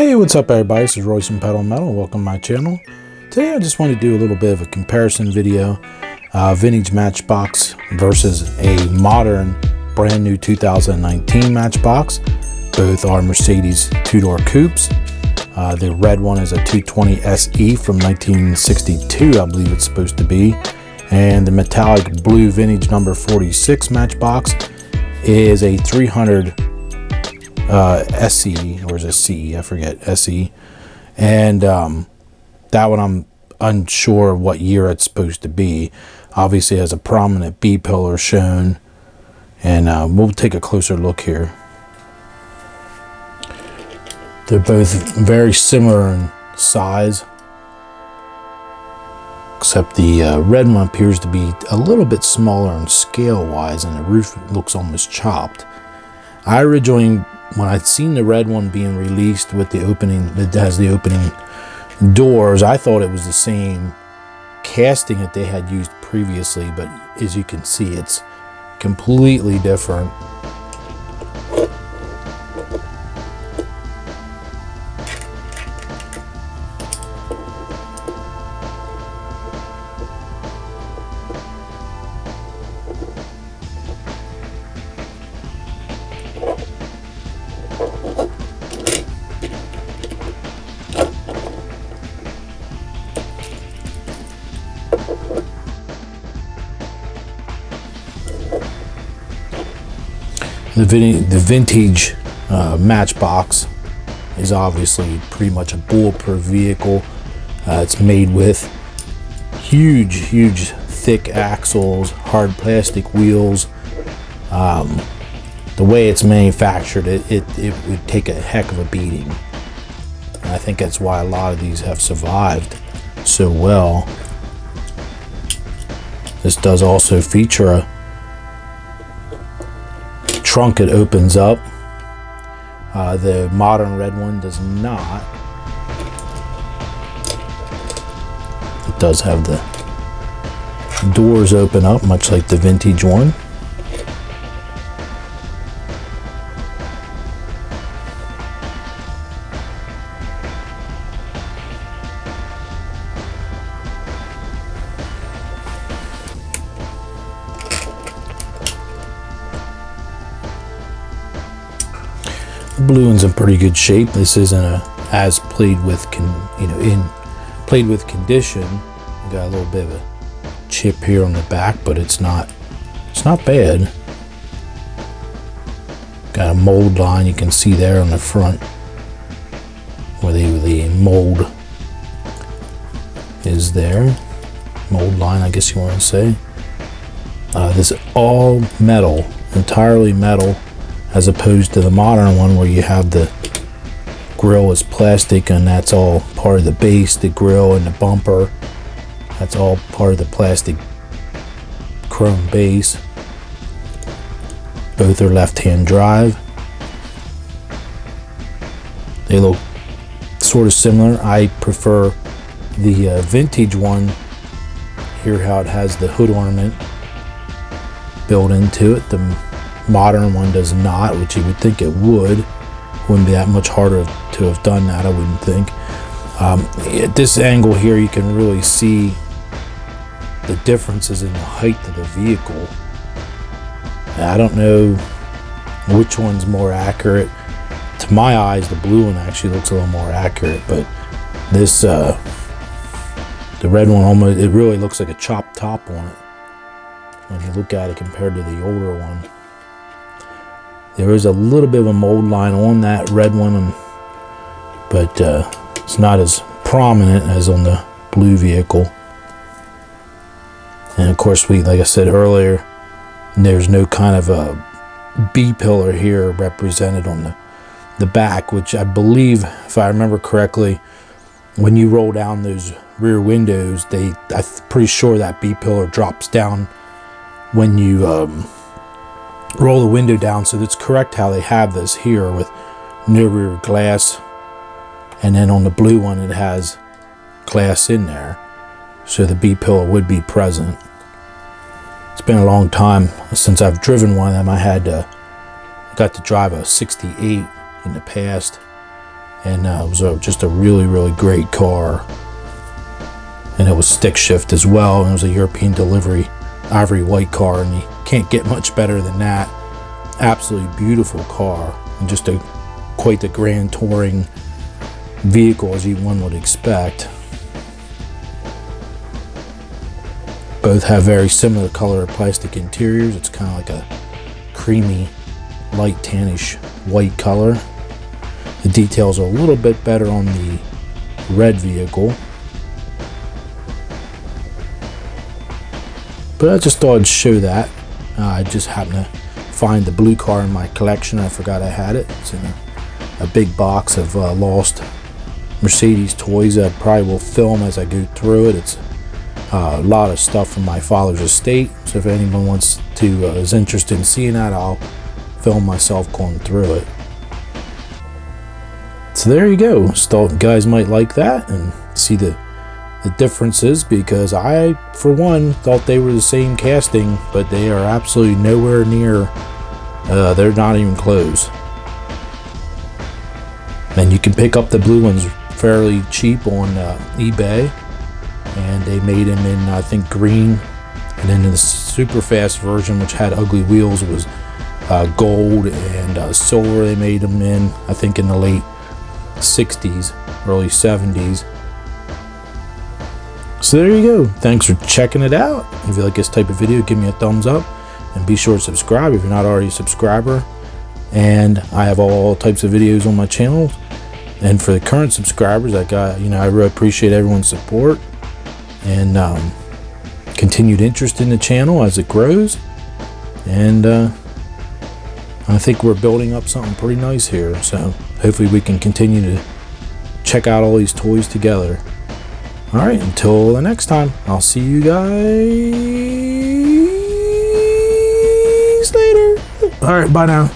Hey, what's up everybody? This is Royce from Pedal Metal. Welcome to my channel. Today I just want to do a little bit of a comparison video. Vintage Matchbox versus a modern brand new 2019 Matchbox. Both are Mercedes two-door coupes. The red one is a 220 SE from 1962, I believe it's supposed to be. And the metallic blue vintage number 46 Matchbox is a 300 SE, or is it CE? I forget, SE. And that one I'm unsure of what year it's supposed to be. Obviously it has a prominent B pillar shown, and we'll take a closer look here. They're both very similar in size, except the red one appears to be a little bit smaller in scale wise, and the roof looks almost chopped. I originally, when I'd seen the red one being released with the opening, that has the opening doors, I thought it was the same casting that they had used previously, but as you can see, it's completely different. The vintage Matchbox is obviously pretty much a bulletproof vehicle. It's made with huge thick axles, hard plastic wheels. The way it's manufactured, it would take a heck of a beating. And I think that's why a lot of these have survived so well. This does also feature a trunk that opens up. The modern red one does not. It does have the doors open up, much like the vintage one. The blue one's in pretty good shape. This isn't a as played with condition. You got a little bit of a chip here on the back, but it's not bad. Got a mold line, you can see there on the front where the mold is there. Mold line, I guess you want to say. This is all metal, entirely metal, as opposed to the modern one where you have the grill is plastic, and that's all part of the base. The grill and the bumper, that's all part of the plastic chrome base. Both are left-hand drive. They look sort of similar. I prefer the vintage one. Here how it has the hood ornament built into it. The modern one does not, which you would think it would. Wouldn't be that much harder to have done that, I wouldn't think. At this angle here, you can really see the differences in the height of the vehicle. I don't know which one's more accurate. To my eyes, the blue one actually looks a little more accurate, but this, the red one, almost, it really looks like a chopped top on it when you look at it compared to the older one. There is a little bit of a mold line on that red one, but it's not as prominent as on the blue vehicle. And of course, like I said earlier, there's no kind of a B pillar here represented on the back, which I believe, if I remember correctly, when you roll down those rear windows, I'm pretty sure that B pillar drops down when you roll the window down. So that's correct how they have this here with no rear glass, and then on the blue one it has glass in there, so the B pillar would be present. It's been a long time since I've driven one of them. I got to drive a 68 in the past, and it was just a really great car. And it was stick shift as well, and it was a European delivery ivory white car, and you can't get much better than that. Absolutely beautiful car, and just quite the grand touring vehicle as one would expect. Both have very similar color plastic interiors. It's kind of like a creamy, light tannish white color. The details are a little bit better on the red vehicle. But I just thought I'd show that. I just happened to find the blue car in my collection. I forgot I had it. It's in a big box of lost Mercedes toys. I probably will film as I go through it. It's a lot of stuff from my father's estate. So if anyone is interested in seeing that, I'll film myself going through it. So there you go. Just thought you guys might like that and see the differences, because I, for one, thought they were the same casting, but they are absolutely nowhere near. They're not even close. And you can pick up the blue ones fairly cheap on eBay, and they made them in, I think, green, and then in the super fast version, which had ugly wheels, was gold and silver. They made them in, I think, in the late 60s, early 70s. So there you go. Thanks for checking it out. If you like this type of video, give me a thumbs up, and be sure to subscribe if you're not already a subscriber. And I have all types of videos on my channel. And for the current subscribers, I really appreciate everyone's support and continued interest in the channel as it grows. And I think we're building up something pretty nice here. So hopefully we can continue to check out all these toys together. All right, until the next time, I'll see you guys later. All right, bye now.